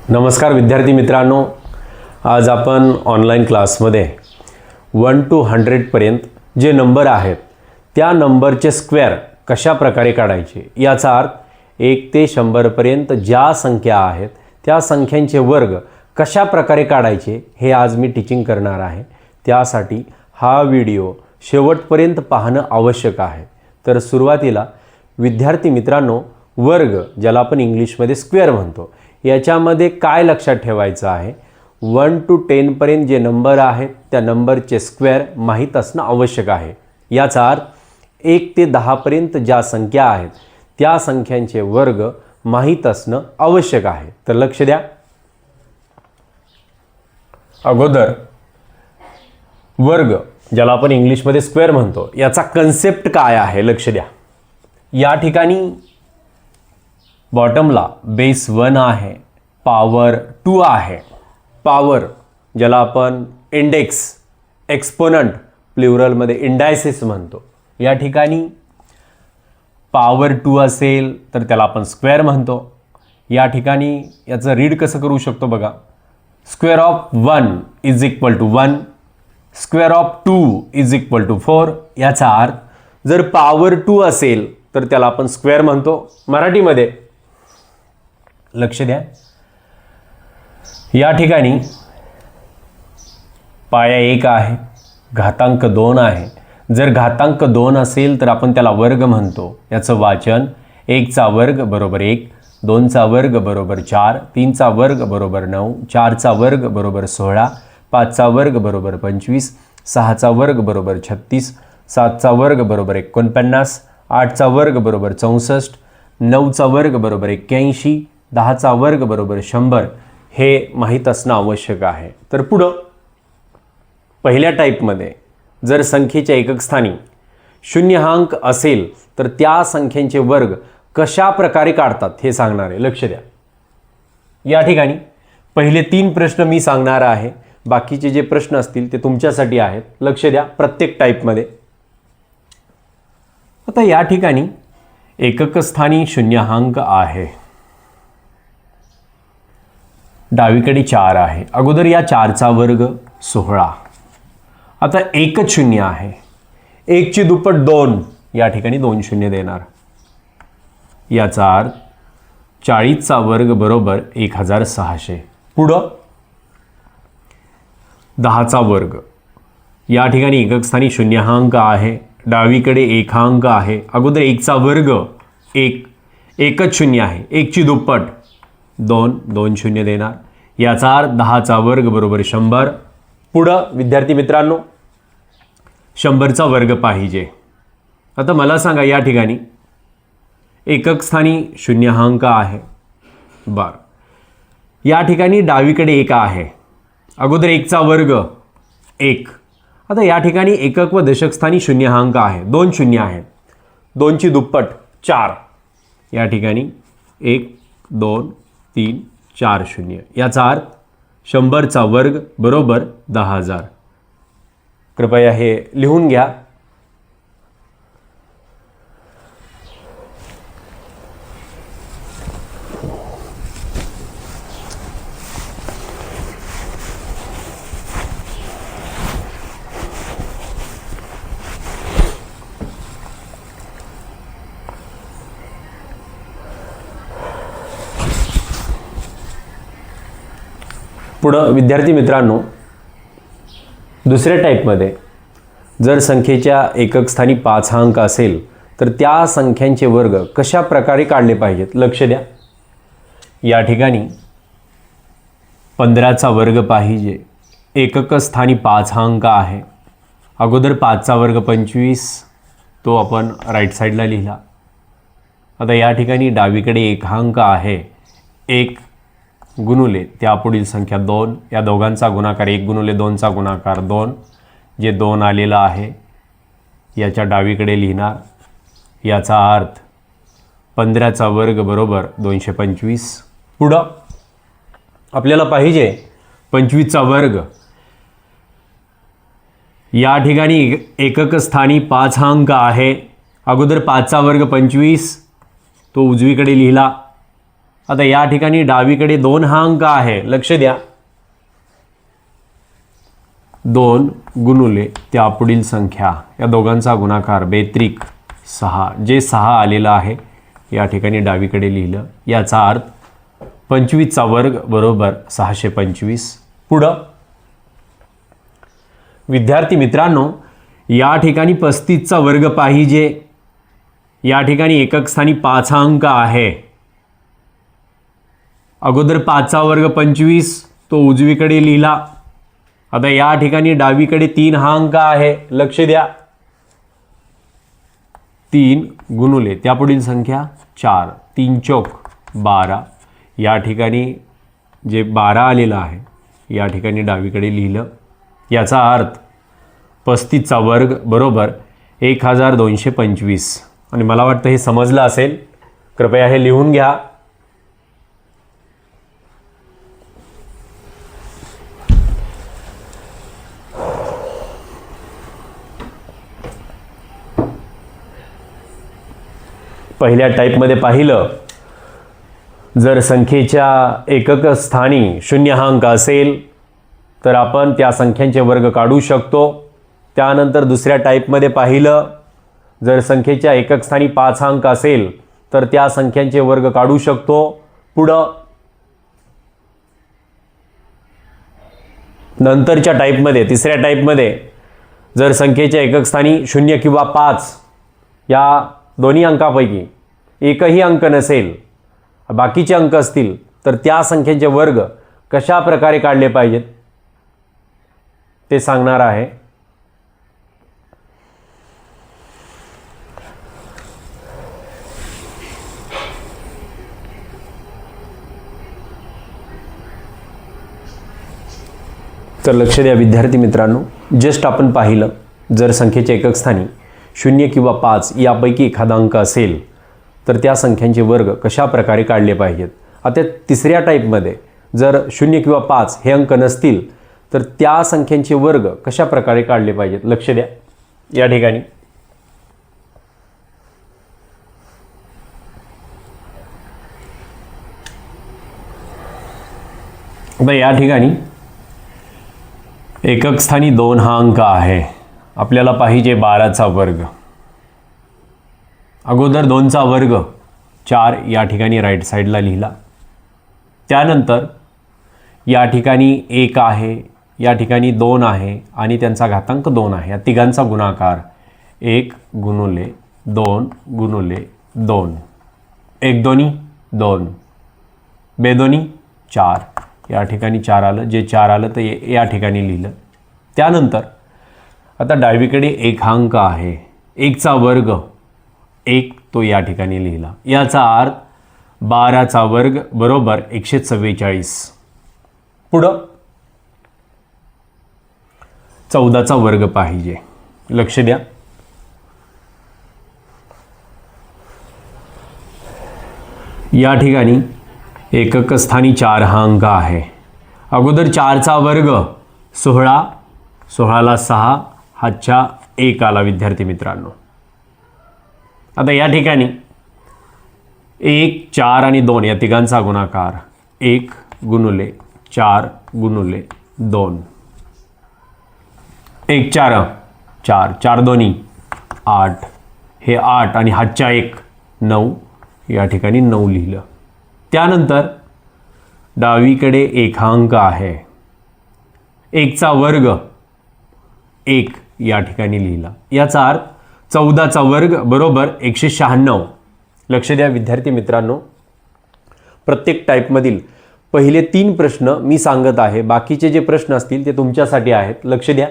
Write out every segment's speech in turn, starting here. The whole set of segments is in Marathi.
नमस्कार विद्यार्थी मित्रांनो, आज आपण ऑनलाईन क्लासमध्ये 1 to 100 पर्यंत जे नंबर आहेत त्या नंबरचे स्क्वेअर कशा प्रकारे काढायचे, याचा अर्थ 1 ते 100 पर्यंत ज्या संख्या आहेत त्या संख्यांचे वर्ग कशा प्रकारे काढायचे हे आज मी टीचिंग करणार आहे। त्यासाठी हा व्हिडिओ शेवटपर्यंत पाहणं आवश्यक आहे। तर सुरुवातीला विद्यार्थी मित्रांनो, वर्ग ज्याला आपण इंग्लिशमध्ये स्क्वेअर म्हणतो, याच्यामध्ये काय लक्षात ठेवायचं आहे, 1 to 10 पर्यंत जे नंबर आहेत त्या नंबरचे स्क्वेअर माहीत असणं आवश्यक आहे। याचा अर्थ 1 ते 10 पर्यंत ज्या संख्या आहेत त्या संख्यांचे वर्ग माहीत असणं आवश्यक आहे। तर लक्ष द्या, अगोदर वर्ग ज्याला आपण इंग्लिशमध्ये स्क्वेअर म्हणतो याचा कन्सेप्ट काय आहे लक्ष द्या। या ठिकाणी बॉटमला बेस 1 आहे, पॉवर 2 आहे, पॉवर ज्याला आपण इंडेक्स, एक्सपोनंट प्लुरलमध्ये इंडायसिस म्हणतो, या ठिकाणी पॉवर 2 असेल तर त्याला आपण स्क्वेअर म्हणतो। या ठिकाणी याचं रीड कसं करू शकतो बघा, square of 1 is equal to 1, square of 2 is equal to 4। याचा अर्थ जर पॉवर 2 असेल तर त्याला आपण स्क्वेअर म्हणतो मराठीमध्ये। लक्ष द्या, या ठिकाणी पाया 1 आहे, घातांक 2 आहे। जर घातांक 2 असेल तर आपण त्याला वर्ग म्हणतो। याचं वाचन 1 चा वर्ग बरोबर 1, 2 चा वर्ग बरोबर 4, 3 चा वर्ग बरोबर 9, 4 चा वर्ग बरोबर 16, 5 चा वर्ग बरोबर 25, 6 चा वर्ग बरोबर 36, 7 चा वर्ग बरोबर 49, 8 चा वर्ग बरोबर 64, 9 चा वर्ग बरोबर 81, 10 चा वर्ग बरोबर 100 हे माहीत असणं आवश्यक आहे। तर पुढं पहिल्या टाईपमध्ये जर संख्येच्या एकक स्थानी शून्यहांक असेल तर त्या संख्येचे वर्ग कशा प्रकारे काढतात हे सांगणार आहे। लक्ष द्या, या ठिकाणी पहिले 3 प्रश्न मी सांगणार आहे, बाकीचे जे प्रश्न असतील ते तुमच्यासाठी आहेत। लक्ष द्या प्रत्येक टाईपमध्ये। आता या ठिकाणी एकक स्थानी शून्यहांक आहे, डावीकडे 4 आहे। अगोदर या 4 चा वर्ग 16, आता एकच शून्य आहे, 1 ची दुप्पट 2, या ठिकाणी 2 शून्य देणार। याचा अर्थ 40 चा वर्ग बरोबर 1600। पुढं 10 चा वर्ग, या ठिकाणी एकक स्थानी शून्यहांक आहे, डावीकडे एकांक आहे। अगोदर 1 चा वर्ग 1, एकच शून्य आहे, 1 ची दुप्पट 2, 2 शून्य देणार। याचा अर्थ 10 चा वर्ग बरोबर 100। पुढं विद्यार्थी मित्रांनो 100 चा वर्ग पाहिजे। आता मला सांगा, या ठिकाणी एकक स्थानी शून्यहांक आहे, बरं, या ठिकाणी डावीकडे 1 आहे, अगोदर 1 चा वर्ग 1। आता या ठिकाणी एकक व दशक स्थानी शून्यहांक आहे, 2 शून्य आहेत, 2 ची दुप्पट 4, या ठिकाणी 1, 2, 3, 4 शून्य। याचा अर्थ 100 चा वर्ग बरोबर 10,000। कृपया हे लिहून घ्या। पुढं विद्यार्थी मित्रांनो, दुसऱ्या टाईपमध्ये जर संख्येच्या एकक स्थानी 5 अंक असेल तर त्या संख्यांचे वर्ग कशा प्रकारे काढले पाहिजेत। लक्ष द्या, या ठिकाणी 15 चा वर्ग पाहिजे, एकक स्थानी 5 अंक आहे। अगोदर 5 चा वर्ग 25, तो आपण राईट साईडला लिहिला। आता या ठिकाणी डावीकडे एकांक आहे, 1 गुणुले त्यापुढील संख्या 2, या दोघांचा गुणाकार 1 गुणुले 2 चा गुणाकार 2, जे 2 आलेलं आहे याच्या डावीकडे लिहिणार। याचा अर्थ 15 चा वर्ग बरोबर 225। पुढं आपल्याला पाहिजे 25 चा वर्ग, या ठिकाणी एकक स्थानी 5 अंक आहे, अगोदर 5 चा वर्ग 25, तो उजवीकडे लिहिला। आता या ठिकाणी डावीकडे 2 हा अंक आहे, लक्ष द्या. 2 गुणुले त्या पुढील संख्या, या दोघांचा गुणाकार बेत्रिक 6, जे 6 आलेलं आहे या ठिकाणी डावीकडे लिहिलं. याचा अर्थ 25चा वर्ग बरोबर 625. पुढं विद्यार्थी मित्रांनो, या ठिकाणी 35चा वर्ग पाहिजे. या ठिकाणी एकक स्थानी 5 हा अंक आहे. अगोदर 5चा वर्ग 25, तो उजवीकडे लिहिला. आता या ठिकाणी डावीकडे 3 हा अंक आहे, लक्ष द्या. 3 गुणुले त्या पुढील संख्या 4, 3 चौक 12. या ठिकाणी जे 12 आलेलं आहे या ठिकाणी डावीकडे लिहिलं. याचा अर्थ 35चा वर्ग बरोबर 1225. आणि मला वाटतं हे समजलं असेल. कृपया हे लिहून घ्या. पहिल्या टाईपमध्ये पाहिलं, जर संख्येच्या एकक स्थानी 0 हा अंक असेल तर आपण त्या संख्यांचे वर्ग काढू शकतो. त्यानंतर दुसऱ्या टाईपमध्ये पाहिलं, जर संख्येच्या एकक स्थानी 5 हा अंक असेल तर त्या संख्यांचे वर्ग काढू शकतो. पुढं नंतरच्या टाईपमध्ये, तिसऱ्या टाईपमध्ये, जर संख्येच्या एकक स्थानी 0 किंवा 5 या दोन्ही अंकापैकी एकही अंक नसेल, बाकीचे अंक असतील, तर त्या संख्येचे वर्ग कशा प्रकारे काढले पाहिजेत ते सांगणार आहे. तर लक्ष द्या विद्यार्थी मित्रांनो, जस्ट आपण पाहिलं, जर संख्येच्या एकक स्थानी 0 किंवा 5 यापैकी एखादा अंक असेल तर त्या संख्यांचे वर्ग कशा प्रकारे काढले पाहिजेत. आता तिसऱ्या टाईपमध्ये जर 0 किंवा 5 हे अंक नसतील तर त्या संख्यांचे वर्ग कशा प्रकारे काढले पाहिजेत. लक्ष द्या या ठिकाणी. आता या ठिकाणी एकक स्थानी 2 हा अंक आहे. आपल्याला पाहिजे 12चा वर्ग. अगोदर 2चा वर्ग 4 या ठिकाणी राईट साईडला लिहिला. त्यानंतर या ठिकाणी 1 आहे, या ठिकाणी 2 आहे आणि त्यांचा घातांक 2 आहे. या तिघांचा गुणाकार 1 गुणुले 2 गुणुले 2. 1 दोन्ही 2, बेदोनी 4. या ठिकाणी 4 आलं, जे 4 आलं तर या ठिकाणी लिहिलं. त्यानंतर आता डावीकडे 1 हा अंक आहे. 1चा वर्ग 1, तो या ठिकाणी लिहिला. याचा अर्थ 12चा वर्ग बरोबर 144. पुढं 14चा वर्ग पाहिजे. लक्ष द्या. या ठिकाणी एकक स्थानी 4 हा अंक आहे. अगोदर 4चा वर्ग 16, 16ला 6, हातच्या 1 आला विद्यार्थी मित्रांनो. आता या ठिकाणी 1, 4 आणि 2 या तिघांचा गुणाकार 1 गुणुले 4 गुणुले 2. 1 4 4, 4 दोन्ही 8, हे 8 आणि हातच्या 1 9. या ठिकाणी 9 लिहिलं. त्यानंतर डावीकडे 1 हा अंक आहे. 1चा वर्ग 1 या ठिकाणी लिहिला. याचा अर्थ 14चा वर्ग बरोबर 196. लक्ष द्या विद्यार्थी मित्रांनो, प्रत्येक टाईपमधील पहिले 3 प्रश्न मी सांगत आहे, बाकीचे जे प्रश्न असतील ते तुमच्यासाठी आहेत. लक्ष द्या.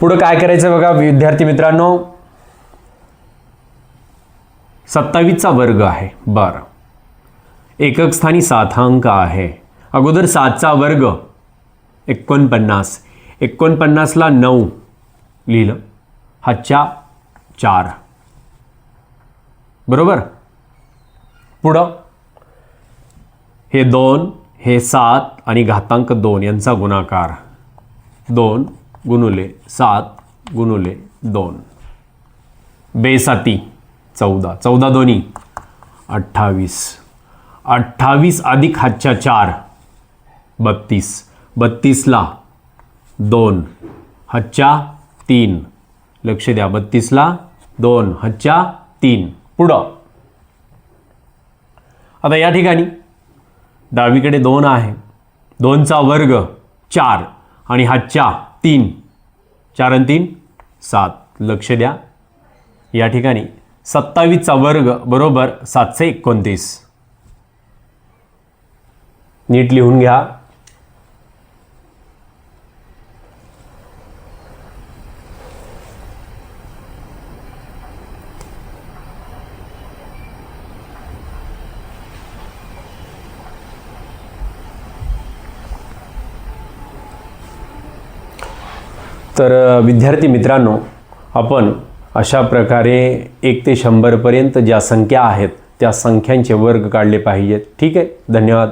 पुढं काय करायचं बघा विद्यार्थी मित्रांनो. 27चा वर्ग आहे. बरं, एकक स्थानी 7 हा अंक आहे. अगोदर 7चा वर्ग 49, 49ला 9 लिहिलं, हातच्या 4 बरोबर. पुढं हे 2, हे 7 आणि घातांक 2 यांचा गुणाकार 2 गुणुले 7 गुणुले 2. बेसाती 14, 14 दोन्ही 28, 28 अधिक हातच्या 4 32, 32ला 2 हातच्या 3, लक्ष द्या 32ला 2 हातच्या 3. पुढं आता या ठिकाणी डावीकडे 2 आहे, 2चा वर्ग 4 आणि हातच्या 3, 4 आणि 3 7. लक्ष द्या या ठिकाणी 27चा वर्ग बरोबर 729. नीट लिहून घ्या. तर विद्यार्थी मित्रांनो, आपण अशा प्रकारे 1 ते 100 पर्यंत ज्या संख्या आहेत त्या संख्यांचे वर्ग काढले पाहिजेत. ठीक आहे, धन्यवाद.